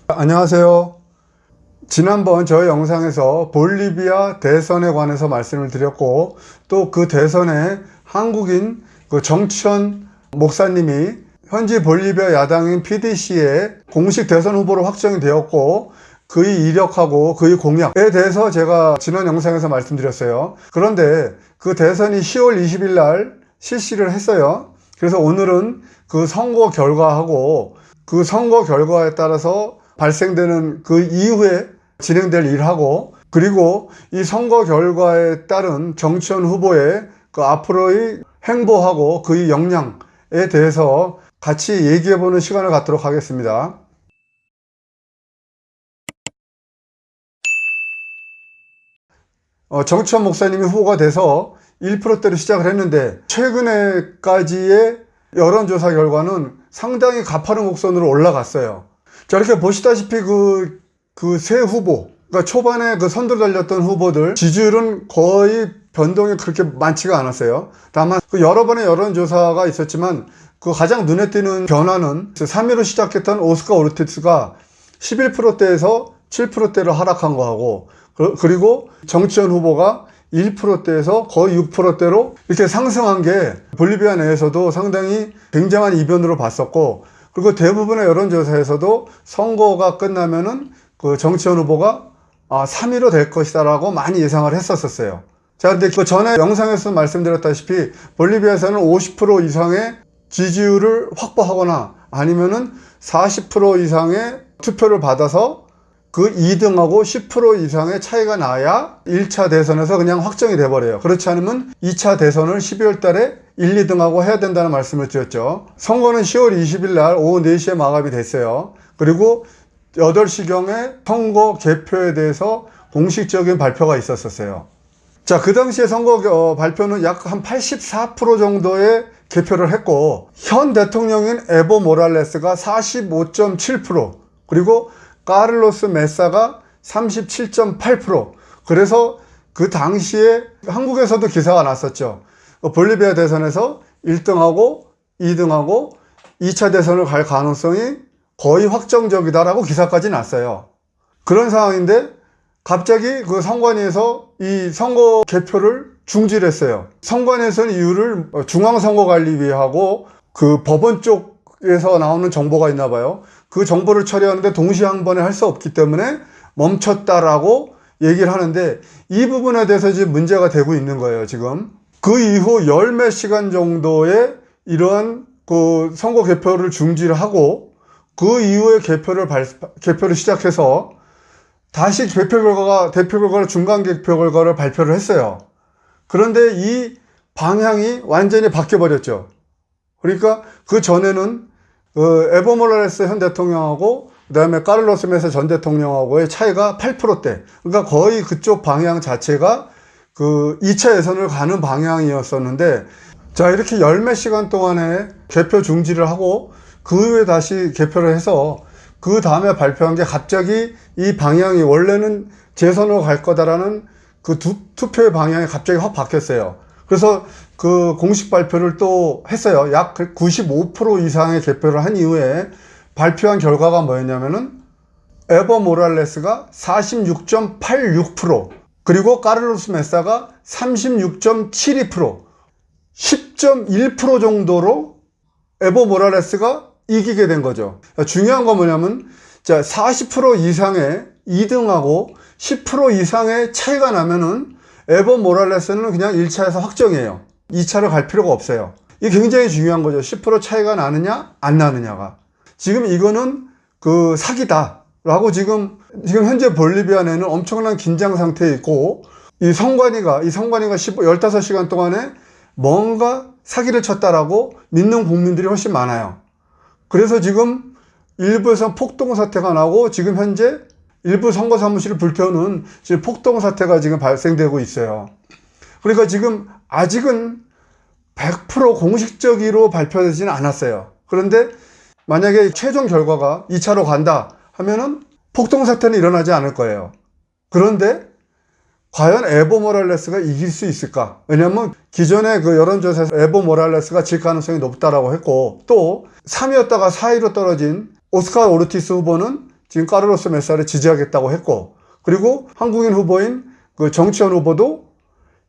안녕하세요. 지난번 저희 영상에서 볼리비아 대선에 관해서 말씀을 드렸고, 또 그 대선에 한국인 정치현 목사님이 현지 볼리비아 야당인 PDC의 공식 대선 후보로 확정이 되었고, 그의 이력하고 그의 공약에 대해서 제가 지난 영상에서 말씀드렸어요. 그런데 그 대선이 10월 20일 날 실시를 했어요. 그래서 오늘은 그 선거 결과하고 그 선거 결과에 따라서 발생되는 그 이후에 진행될 일하고, 그리고 이 선거 결과에 따른 정치현 후보의 그 앞으로의 행보하고 그의 역량에 대해서 같이 얘기해보는 시간을 갖도록 하겠습니다. 정치현 목사님이 후보가 돼서 1%대로 시작을 했는데, 최근에까지의 여론조사 결과는 상당히 가파른 곡선으로 올라갔어요. 자, 이렇게 보시다시피 그 세 후보, 그러니까 초반에 그 선두를 달렸던 후보들 지지율은 거의 변동이 그렇게 많지가 않았어요. 다만 여러 번의 여론조사가 있었지만 그 가장 눈에 띄는 변화는 3위로 시작했던 오스카 오르티스가 11%대에서 7%대로 하락한 거하고, 그리고 정치현 후보가 1%대에서 거의 6%대로 이렇게 상승한 게 볼리비아 내에서도 상당히 굉장한 이변으로 봤었고, 그리고 대부분의 여론조사에서도 선거가 끝나면은 그 정치현 후보가 3위로 될 것이다 라고 많이 예상을 했었어요. 자, 근데 그 전에 영상에서 말씀드렸다시피 볼리비아에서는 50% 이상의 지지율을 확보하거나 아니면은 40% 이상의 투표를 받아서 그 2등하고 10% 이상의 차이가 나야 1차 대선에서 그냥 확정이 돼버려요. 그렇지 않으면 2차 대선을 12월 달에 1, 2등하고 해야 된다는 말씀을 드렸죠. 선거는 10월 20일 날 오후 4시에 마감이 됐어요. 그리고 8시경에 선거 개표에 대해서 공식적인 발표가 있었어요. 자, 그 당시에 선거 발표는 약 한 84% 정도의 개표를 했고, 현 대통령인 에보 모랄레스가 45.7%, 그리고 카를로스 메사가 37.8%. 그래서 그 당시에 한국에서도 기사가 났었죠. 볼리비아 대선에서 1등하고 2등하고 2차 대선을 갈 가능성이 거의 확정적이다라고 기사까지 났어요. 그런 상황인데 갑자기 그 선관위에서 이 선거 개표를 중지했어요. 선관위에서는 이유를 중앙선거관리위하고 그 법원 쪽에서 나오는 정보가 있나 봐요. 그 정보를 처리하는데 동시에 한 번에 할 수 없기 때문에 멈췄다라고 얘기를 하는데, 이 부분에 대해서 지금 문제가 되고 있는 거예요, 지금. 그 이후 열 몇 시간 정도의 이러한 그 선거 개표를 중지를 하고, 그 이후에 개표를 시작해서 다시 대표 결과를 중간 개표 결과를 발표를 했어요. 그런데 이 방향이 완전히 바뀌어 버렸죠. 그러니까 그 전에는 에보 모랄레스 현 대통령하고 그다음에 카를로스 메사 전 대통령하고의 차이가 8%대. 그러니까 거의 그쪽 방향 자체가 그 2차 예선을 가는 방향이었었는데, 자, 이렇게 열 몇 시간 동안에 개표 중지를 하고 그 후에 다시 개표를 해서 그 다음에 발표한 게 갑자기 이 방향이 원래는 재선으로 갈 거다라는 그 투표의 방향이 갑자기 확 바뀌었어요. 그래서 그 공식 발표를 또 했어요. 약 95% 이상의 개표를 한 이후에 발표한 결과가 뭐였냐면은 에보 모랄레스가 46.86%, 그리고 카를로스 메사가 36.72%, 10.1% 정도로 에보 모랄레스가 이기게 된 거죠. 중요한 건 뭐냐면, 자, 40% 이상의 2등하고 10% 이상의 차이가 나면은 에보 모랄레스는 그냥 1차에서 확정이에요. 2차를 갈 필요가 없어요. 이게 굉장히 중요한 거죠. 10% 차이가 나느냐 안 나느냐가. 지금 이거는 그 사기다라고 지금 현재 볼리비아 내는 엄청난 긴장 상태에 있고, 이 선관위가 15시간 동안에 뭔가 사기를 쳤다라고 믿는 국민들이 훨씬 많아요. 그래서 지금 일부에서 폭동 사태가 나고, 지금 현재 일부 선거 사무실을 불태우는 지금 폭동 사태가 지금 발생되고 있어요. 그러니까 지금 아직은 100% 공식적으로 발표되지는 않았어요. 그런데 만약에 최종 결과가 2차로 간다 하면은 폭동 사태는 일어나지 않을 거예요. 그런데 과연 에보 모랄레스가 이길 수 있을까? 왜냐면 기존의 그 여론조사에서 에보 모랄레스가 질 가능성이 높다라고 했고, 또 3위였다가 4위로 떨어진 오스카 오르티스 후보는 지금 카를로스 메사를 지지하겠다고 했고, 그리고 한국인 후보인 그 정치현 후보도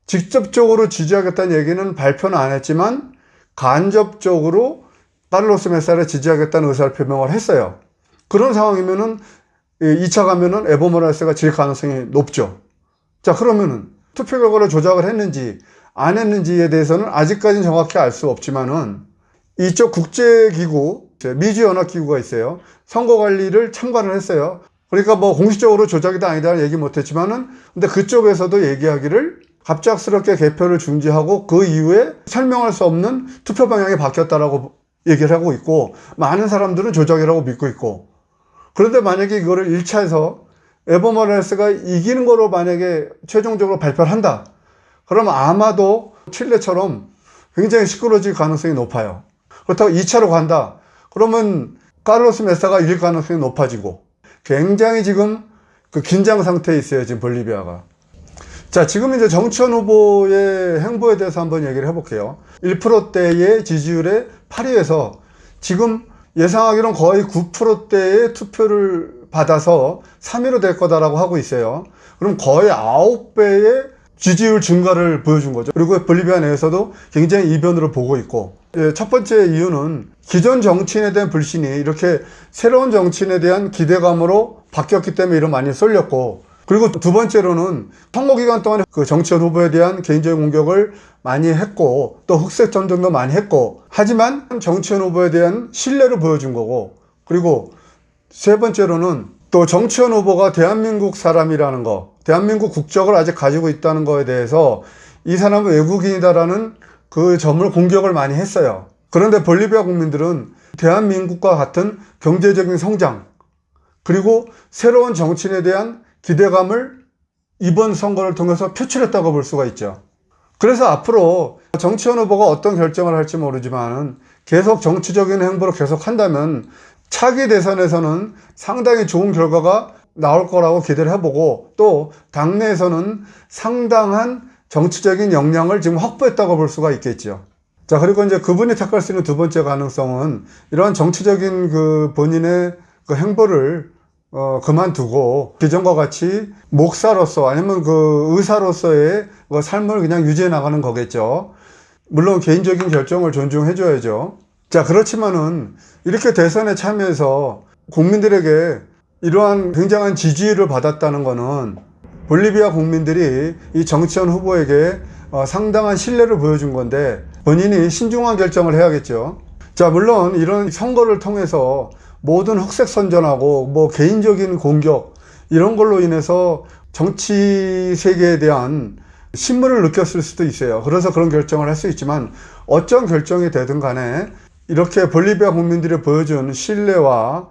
직접적으로 지지하겠다는 얘기는 발표는 안 했지만 간접적으로 카를로스 메사를 지지하겠다는 의사를 표명을 했어요. 그런 상황이면은 2차 가면은 에보 모랄레스가 질 가능성이 높죠. 자, 그러면은 투표 결과를 조작을 했는지 안 했는지에 대해서는 아직까지는 정확히 알 수 없지만은 이쪽 국제기구, 미주연합기구가 있어요. 선거관리를 참관을 했어요. 그러니까 뭐 공식적으로 조작이다 아니다 얘기 못했지만은 근데 그쪽에서도 얘기하기를 갑작스럽게 개표를 중지하고 그 이후에 설명할 수 없는 투표 방향이 바뀌었다라고 얘기를 하고 있고, 많은 사람들은 조작이라고 믿고 있고, 그런데 만약에 이거를 1차에서 에보 모랄레스가 이기는 거로 만약에 최종적으로 발표를 한다, 그러면 아마도 칠레처럼 굉장히 시끄러워질 가능성이 높아요. 그렇다고 2차로 간다, 그러면 카를로스 메사가 이길 가능성이 높아지고, 굉장히 지금 그 긴장 상태에 있어요, 지금 볼리비아가. 자, 지금 이제 정치현 후보의 행보에 대해서 한번 얘기를 해볼게요. 1%대의 지지율의 8위에서 지금 예상하기로는 거의 9%대의 투표를 받아서 3위로 될 거다라고 하고 있어요. 그럼 거의 9배의 지지율 증가를 보여준 거죠. 그리고 볼리비아 내에서도 굉장히 이변으로 보고 있고, 첫 번째 이유는 기존 정치인에 대한 불신이 이렇게 새로운 정치인에 대한 기대감으로 바뀌었기 때문에 이런 많이 쏠렸고, 그리고 두 번째로는 선거 기간 동안에 그 정치현 후보에 대한 개인적인 공격을 많이 했고, 또 흑색 전쟁도 많이 했고, 하지만 정치현 후보에 대한 신뢰를 보여준 거고, 그리고 세 번째로는 또 정치현 후보가 대한민국 사람이라는 거, 대한민국 국적을 아직 가지고 있다는 거에 대해서 이 사람은 외국인이다라는 그 점을 공격을 많이 했어요. 그런데 볼리비아 국민들은 대한민국과 같은 경제적인 성장, 그리고 새로운 정치인에 대한 기대감을 이번 선거를 통해서 표출했다고 볼 수가 있죠. 그래서 앞으로 정치현 후보가 어떤 결정을 할지 모르지만 계속 정치적인 행보를 계속 한다면 차기 대선에서는 상당히 좋은 결과가 나올 거라고 기대를 해보고, 또 당내에서는 상당한 정치적인 역량을 지금 확보했다고 볼 수가 있겠죠. 자, 그리고 이제 그분이 택할 수 있는 두 번째 가능성은 이러한 정치적인 그 본인의 그 행보를 그만두고 기존과 같이 목사로서 아니면 그 의사로서의 그 삶을 그냥 유지해 나가는 거겠죠. 물론 개인적인 결정을 존중해 줘야죠. 자, 그렇지만은 이렇게 대선에 참여해서 국민들에게 이러한 굉장한 지지율을 받았다는 거는 볼리비아 국민들이 이 정치현 후보에게 상당한 신뢰를 보여준 건데, 본인이 신중한 결정을 해야겠죠. 자, 물론 이런 선거를 통해서 모든 흑색 선전하고 뭐 개인적인 공격 이런 걸로 인해서 정치 세계에 대한 신물을 느꼈을 수도 있어요. 그래서 그런 결정을 할 수 있지만 어떤 결정이 되든 간에 이렇게 볼리비아 국민들이 보여준 신뢰와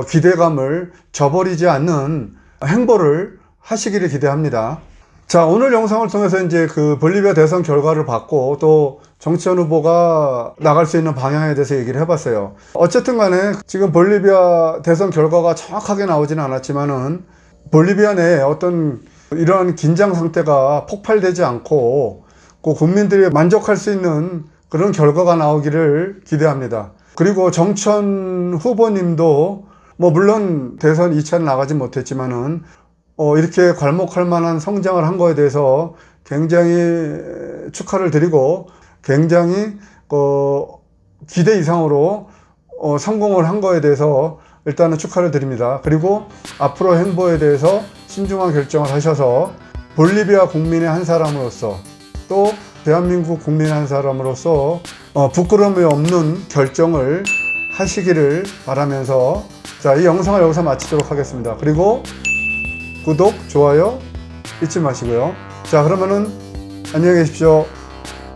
기대감을 저버리지 않는 행보를 하시기를 기대합니다. 자, 오늘 영상을 통해서 이제 그 볼리비아 대선 결과를 봤고, 또 정치현 후보가 나갈 수 있는 방향에 대해서 얘기를 해봤어요. 어쨌든 간에 지금 볼리비아 대선 결과가 정확하게 나오지는 않았지만은 볼리비아 내에 어떤 이러한 긴장 상태가 폭발되지 않고 그 국민들이 만족할 수 있는 그런 결과가 나오기를 기대합니다. 그리고 정치현 후보님도 뭐 물론 대선 2차는 나가지 못했지만은 이렇게 괄목할 만한 성장을 한 거에 대해서 굉장히 축하를 드리고, 굉장히 기대 이상으로 성공을 한 거에 대해서 일단은 축하를 드립니다. 그리고 앞으로 행보에 대해서 신중한 결정을 하셔서 볼리비아 국민의 한 사람으로서, 또 대한민국 국민의 한 사람으로서 부끄러움이 없는 결정을 하시기를 바라면서, 자, 이 영상을 여기서 마치도록 하겠습니다. 그리고 구독, 좋아요 잊지 마시고요. 자, 그러면은 안녕히 계십시오.